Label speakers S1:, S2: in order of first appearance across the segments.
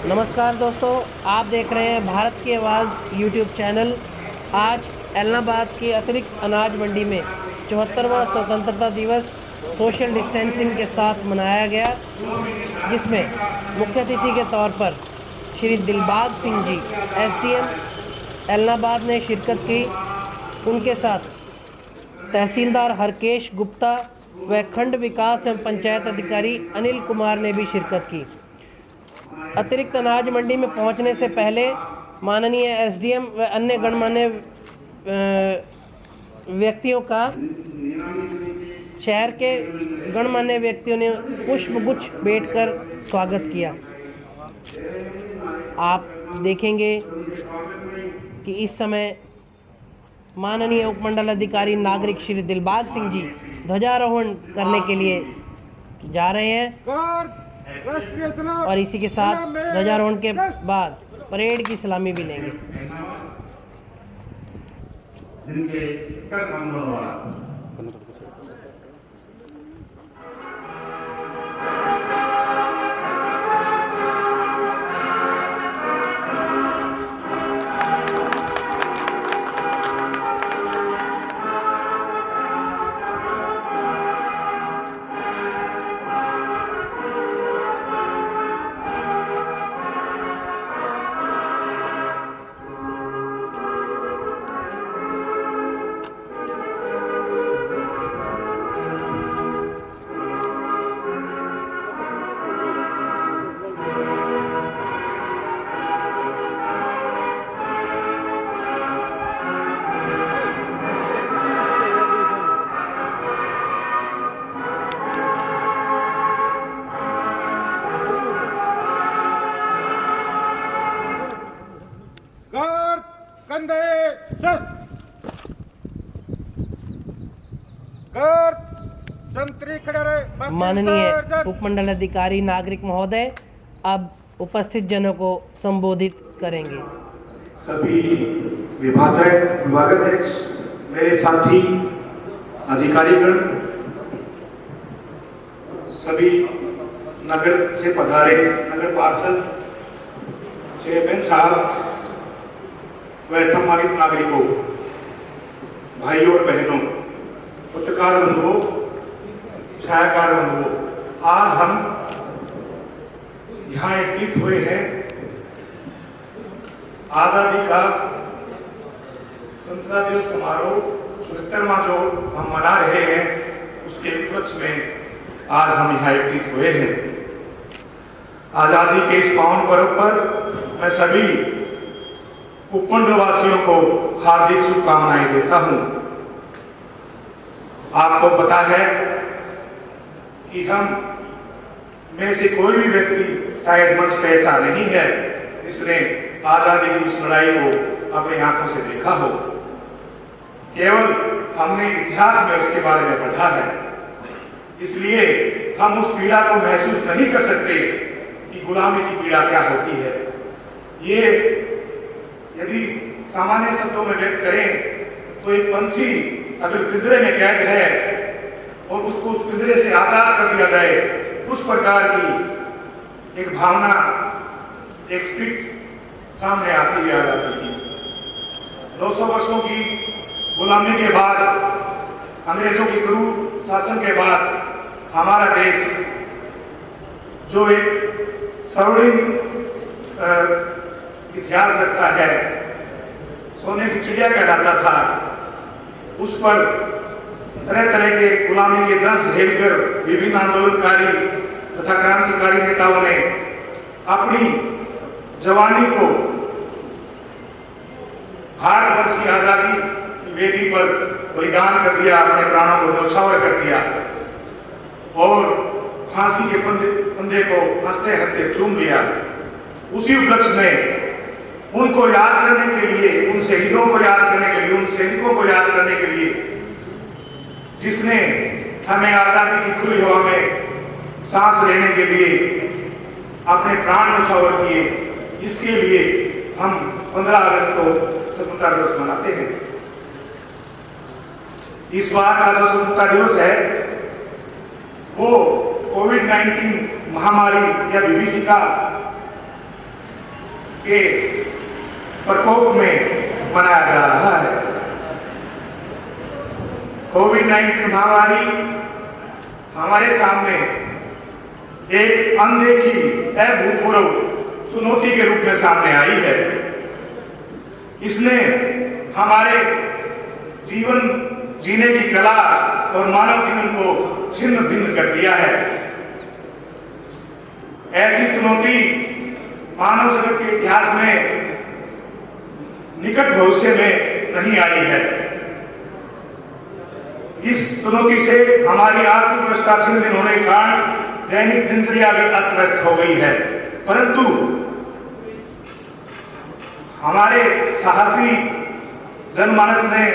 S1: नमस्कार दोस्तों, आप देख रहे हैं भारत की आवाज़ यूट्यूब चैनल। आज एलनाबाद की अतिरिक्त अनाज मंडी में 74वां स्वतंत्रता दिवस सोशल डिस्टेंसिंग के साथ मनाया गया, जिसमें मुख्य अतिथि के तौर पर श्री दिलबाग सिंह जी एसडीएम एलनाबाद ने शिरकत की। उनके साथ तहसीलदार हरकेश गुप्ता व खंड विकास एवं पंचायत अधिकारी अनिल कुमार ने भी शिरकत की। अतिरिक्त अनाज मंडी में पहुंचने से पहले माननीय एसडीएम व अन्य गणमान्य व्यक्तियों का शहर के गणमान्य व्यक्तियों ने पुष्पगुच्छ भेंट कर स्वागत किया। आप देखेंगे कि इस समय माननीय उपमंडल अधिकारी नागरिक श्री दिलबाग सिंह जी ध्वजारोहण करने के लिए जा रहे हैं और इसी के साथ ध्वजारोहण के बाद परेड की सलामी भी लेंगे। माननीय उपमंडल अधिकारी नागरिक महोदय अब उपस्थित जनों को संबोधित करेंगे।
S2: सभी विभागाध्यक्ष, मेरे साथी अधिकारीगण, सभी नगर से पधारे नगर पार्षद, चेयरमैन साहब व सम्मानित नागरिकों, भाइयों और बहनों, पत्रकार बंधुओं, छायाकार बंधुओं, आज हम यहाँ एकत्रित हुए हैं आजादी का स्वतंत्रता दिवस समारोह 74वां जो हम मना रहे हैं, उसके उपलक्ष्य में आज हम यहाँ एकत्रित हुए हैं। आजादी के इस पावन पर्व पर मैं सभी उपमंडल वासियों को हार्दिक शुभकामनाएं देता हूं। आपको पता है कि हम में से कोई भी व्यक्ति शायद मंच पे ऐसा नहीं है जिसने आजादी की उस लड़ाई को अपनी आंखों से देखा हो। केवल हमने इतिहास में उसके बारे में पढ़ा है, इसलिए हम उस पीड़ा को महसूस नहीं कर सकते कि गुलामी की पीड़ा क्या होती है। ये यदि सामान्य शब्दों में व्यक्त करें तो एक पंछी अगर पिंजरे में कैद है और उसको उस पिंजरे से आजाद कर दिया जाए, उस प्रकार की एक भावना, एक स्पिरिट सामने आती है आजादी की। 200 वर्षों की गुलामी के बाद, अंग्रेजों की क्रूर शासन के बाद हमारा देश जो एक स्वर्णिम इतिहास रखता है, सोने की चिड़िया कहलाता था, उस पर तरह तरह के गुलामी के दंश झेलकर विभिन्न आंदोलनकारी तथा क्रांतिकारी नेताओं ने अपनी जवानी को भारतवर्ष की आजादी की वेदी पर बलिदान कर दिया, अपने प्राणों को न्यौछावर कर दिया और फांसी के पंजे को हंसते हंसते चूम दिया। उसी उपलक्ष्य में उनको याद करने के लिए, उन शहीदों को याद करने के लिए, उन सैनिकों को याद करने के लिए जिसने हमें आजादी की खुली हवा में सांस लेने के लिए अपने प्राण न्यौछावर किए, इसके लिए हम 15 अगस्त को स्वतंत्रता दिवस मनाते हैं। इस बार का जो स्वतंत्रता दिवस है वो कोविड-19 महामारी या विभीषिका के प्रकोप में मनाया जा रहा है। कोविड-19 महामारी हमारे सामने एक अनदेखी अभूतपूर्व चुनौती के रूप में सामने आई है। इसने हमारे जीवन जीने की कला और मानव जीवन को छिन्न भिन्न कर दिया है। ऐसी चुनौती मानव जगत के इतिहास में निकट भविष्य में नहीं आई है। इस चुनौती से हमारी आर्थिक व्यवस्था छिन्न भिन्न होने के कारण दैनिक दिनचर्या भी अस्त व्यस्त हो गई है, परंतु हमारे साहसी जनमानस ने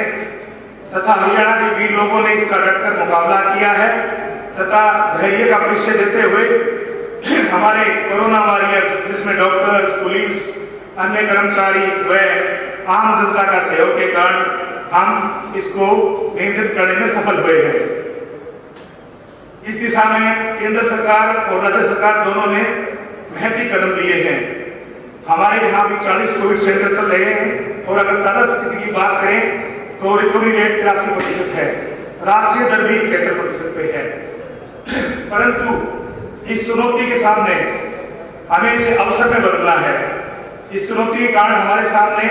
S2: तथा हरियाणा के वीर लोगों ने इसका डटकर मुकाबला किया है तथा धैर्य का परिचय देते हुए हमारे कोरोना वॉरियर्स, जिसमें डॉक्टर्स, पुलिस, अन्य कर्मचारी व आम जनता का सहयोग के कारण हम इसको नियंत्रित करने में सफल हुए हैं। इस दिशा में केंद्र सरकार और राज्य सरकार दोनों ने महती कदम लिए हैं। हमारे यहाँ भी 40 कोविड सेंटर चल रहे हैं और अगर ताजा स्थिति की बात करें तो रिकवरी रेट 83% है, राष्ट्रीय दर भी 71% पे है। परंतु इस चुनौती के सामने हमें इसे अवसर में बदलना है। इस चुनौती के कारण हमारे सामने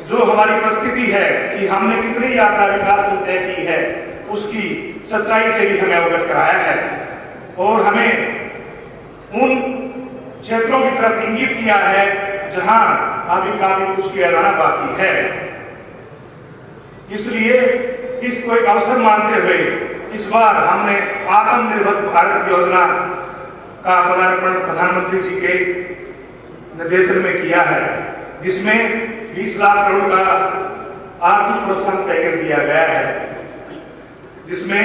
S2: जो हमारी परिस्थिति है कि हमने कितनी यात्रा विकास की तय की है, उसकी सच्चाई से भी हमें अवगत कराया है और हमें उन क्षेत्रों की तरफ इंगित किया है जहां अभी काफी कुछ किया जाना बाकी है। इसलिए इसको एक अवसर मानते हुए इस बार हमने आत्मनिर्भर भारत योजना का पदार्पण प्रधानमंत्री जी के निर्देशन में किया है, जिसमें 20 लाख करोड़ का आर्थिक प्रोत्साहन पैकेज दिया गया है, जिसमें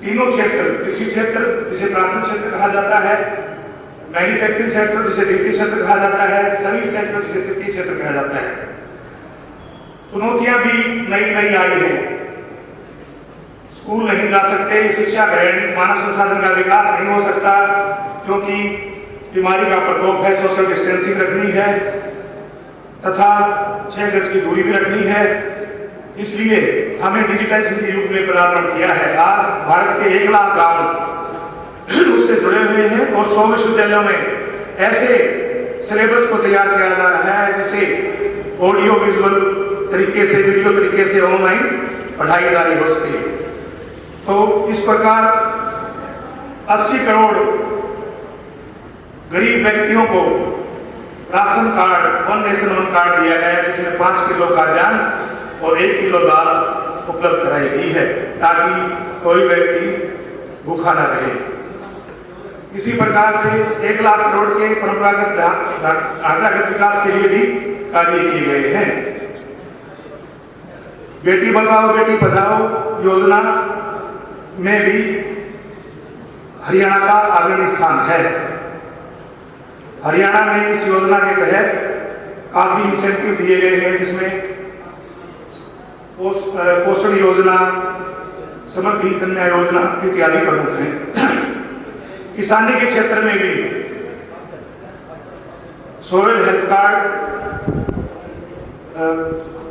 S2: तीनों क्षेत्र, कृषि क्षेत्र जिसे प्राथमिक क्षेत्र कहा जाता है, मैन्युफैक्चरिंग सेक्टर जिसे द्वितीय क्षेत्र कहा जाता है, सर्विस सेक्टर जिसे तृतीय क्षेत्र कहा जाता है। चुनौतियां भी नई नई आई है। स्कूल नहीं जा सकते, शिक्षा ग्रहण, मानव संसाधन का विकास नहीं हो सकता क्योंकि बीमारी का प्रकोप है, सोशल डिस्टेंसिंग रखनी है तथा 6 गज की दूरी भी रखनी है। इसलिए हमें डिजिटाइजेशन के युग में पदार्पण किया है। आज भारत के 1 लाख गांव उससे जुड़े हुए हैं और 100 विश्वविद्यालयों में ऐसे सिलेबस को तैयार किया जा रहा है जिसे ऑडियो विजुअल तरीके से, वीडियो तरीके से ऑनलाइन पढ़ाई जारी हो सके। तो इस प्रकार 80 करोड़ गरीब व्यक्तियों को ration card, one nation one card दिया गया है, जिसमें 5 किलो खाद्यान्न और 1 किलो दाल उपलब्ध कराई गई है ताकि कोई व्यक्ति भूखा न रहे। इसी प्रकार से 1 लाख करोड़ के परंपरागत ढांचागत विकास के लिए भी कार्य किए गए हैं। बेटी बचाओ बेटी पढ़ाओ योजना में भी हरियाणा का अग्रणी स्थान है। हरियाणा में इस योजना के तहत काफी इंसेंटिव दिए गए हैं, जिसमें पोषण योजना, समृद्धि कन्या योजना इत्यादि प्रमुख हैं। किसानी के क्षेत्र में भी सोयल हेल्थ कार्ड,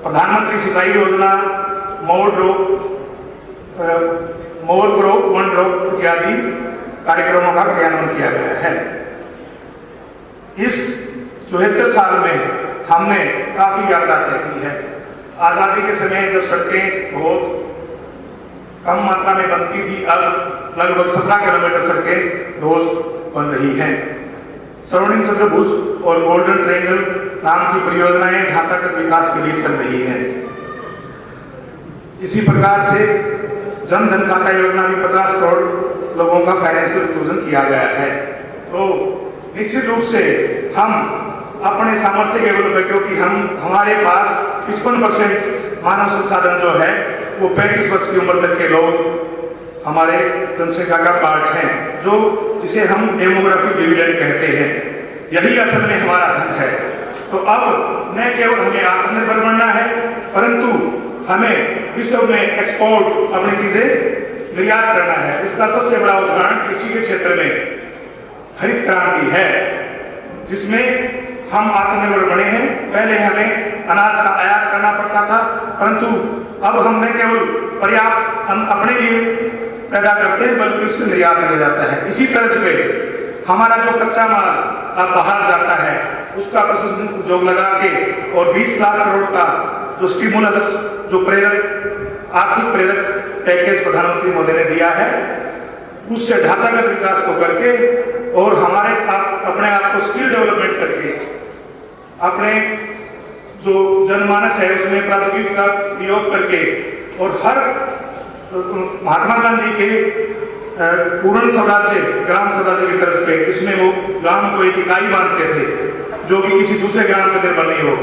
S2: प्रधानमंत्री सिंचाई योजना, मोर क्रॉप वन ड्रॉप इत्यादि कार्यक्रमों का क्रियान्वयन किया गया है। इस 74 साल में हमने काफी यात्रा तय की है। आजादी के समय जब सड़कें बहुत कम मात्रा में बनती थी, अब लगभग 17 किलोमीटर सड़कें रोज बन रही हैं। स्वर्णिम चतुर्भुज और गोल्डन ट्रायंगल नाम की परियोजनाएं ढांचागत विकास के लिए चल रही है। इसी प्रकार से जन धन खाता योजना में 50 करोड़ लोगों का फाइनेंशियल इंक्लूजन किया गया है। तो निश्चित रूप से हम अपने सामर्थ्य के बल पर, क्योंकि हमारे पास 55% मानव संसाधन जो है वो 35 वर्ष की उम्र तक के लोग हमारे जनसंख्या का पार्ट हैं, जिसे हम डेमोग्राफिक डिविडेंड कहते हैं। यही असल में हमारा धन है। तो अब न केवल हमें आत्मनिर्भर बनना है, परंतु हमें विश्व में एक्सपोर्ट अपनी चीजें निर्यात करना है। इसका सबसे बड़ा उदाहरण कृषि के क्षेत्र में हरित क्रांति है, जिसमें हम आत्मनिर्भर बने हैं। पहले हमें अनाज का आयात करना पड़ता था, परंतु अब हम न केवल पर्याप्त हम अपने लिए पैदा करते हैं बल्कि उसको निर्यात किया जाता है। इसी तरह से हमारा जो कच्चा माल अब बाहर जाता है उसका प्रशंसनीय उद्योग लगा के और 20 लाख करोड़ का जो स्टिमुलस जो प्रेरक आर्थिक प्रेरक पैकेज प्रधानमंत्री मोदी ने दिया है, उससे ढांचागत विकास को करके और हमारे अपने आप को स्किल डेवलपमेंट करके अपने जो जनमानस है उसमें प्रौद्योगिकी का प्रयोग करके और हर महात्मा गांधी के पूर्ण स्वराज्य ग्राम स्वराज्य की तरफ पे, इसमें वो ग्राम को एक इकाई मानते थे जो कि किसी दूसरे ग्राम पर निर्भर नहीं हो।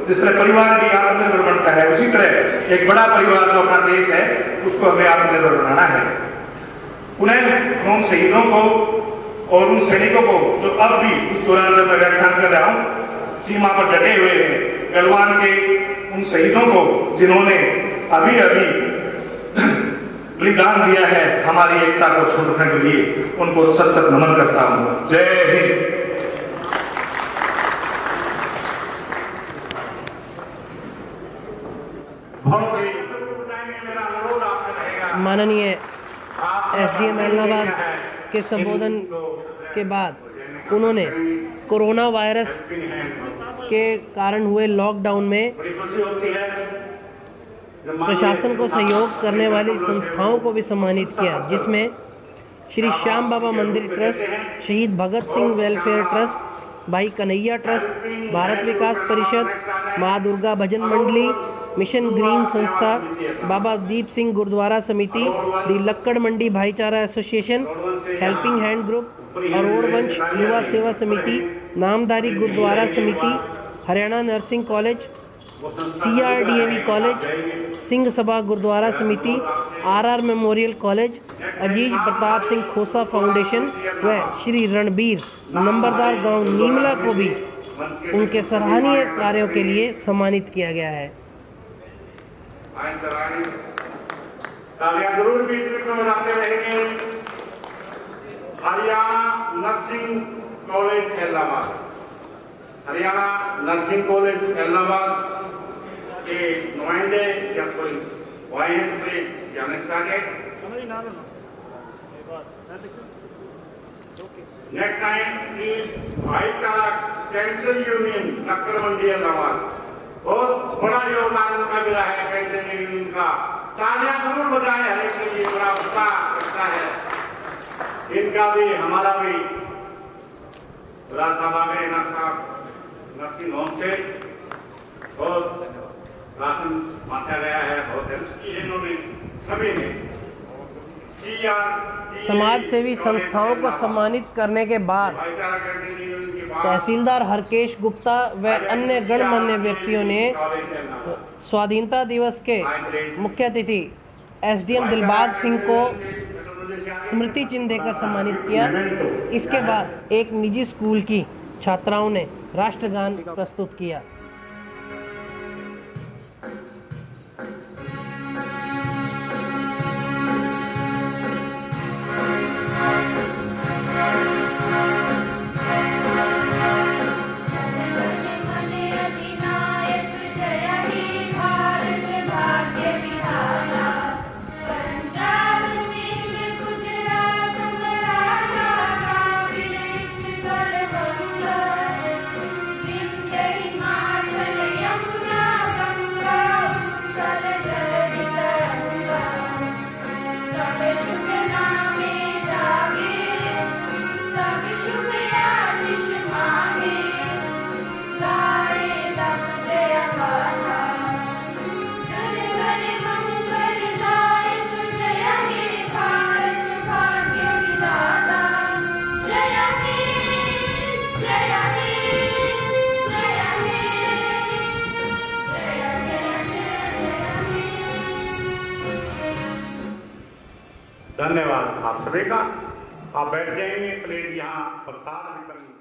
S2: जिस तरह परिवार भी आत्मनिर्भर बनता है, उसी तरह एक बड़ा परिवार जो अपना देश है उसको हमें आत्मनिर्भर बनाना है। उन्हें उन शहीदों को और उन सैनिकों को जो अब भी इस दौरान जब मैं व्याख्यान कर रहा हूँ सीमा पर डटे हुए हैं, गलवान के उन शहीदों को जिन्होंने अभी अभी बलिदान दिया है हमारी एकता को छोड़ने के लिए, उनको सत सत नमन करता हूँ। जय हिंद।
S1: माननीय एसडीएम एलनाबाद के संबोधन के बाद उन्होंने कोरोना वायरस के कारण हुए लॉकडाउन में प्रशासन को सहयोग करने वाली संस्थाओं को भी सम्मानित किया, जिसमें श्री श्याम बाबा मंदिर ट्रस्ट, शहीद भगत सिंह वेलफेयर ट्रस्ट, भाई कन्हैया ट्रस्ट, भारत विकास परिषद, माँ दुर्गा भजन मंडली, मिशन ग्रीन संस्था, बाबा दीप सिंह गुरुद्वारा समिति, दी लक्कड़ मंडी भाईचारा association, helping hand group, Arora वंश युवा सेवा समिति, नामधारी गुरुद्वारा समिति, Haryana nursing college, CRDAV college, Singh Sabha gurdwara समिति, RR मेमोरियल कॉलेज, अजीज प्रताप सिंह खोसा फाउंडेशन व श्री रणबीर नंबरदार गांव नीमला को भी उनके सराहनीय कार्यों के लिए सम्मानित किया गया है।
S3: जरूर बीच में बनाते रहेंगे। Haryana nursing college Allahabad, Haryana nursing college Allahabad के नुमाइंदे या कोई वायन पे जाने चाहिए। नेक्स्ट टाइम की भाईचारा कैंटर यूनियन लक्कड़ मंडी इलाहाबाद, बहुत बड़ा योगदान उनका मिला है कैंटर यूनियन का। तालियां जरूर बजाएं, हर एक के लिए बड़ा उत्साह करता है। इनका भी हमारा भी नर्सिंग होम से बहुत राशन बांटा गया है, बहुत हेल्प की है इन्होंने सभी ने।
S1: समाज सेवी संस्थाओं को सम्मानित करने के बाद तहसीलदार हरकेश गुप्ता व अन्य गणमान्य व्यक्तियों ने स्वाधीनता दिवस के मुख्य अतिथि एसडीएम दिलबाग सिंह को स्मृति चिन्ह देकर सम्मानित किया। इसके बाद एक निजी स्कूल की छात्राओं ने राष्ट्रगान प्रस्तुत किया।
S3: धन्यवाद आप सभी का। आप बैठ जाएंगे, प्लेट यहाँ प्रसाद वितरण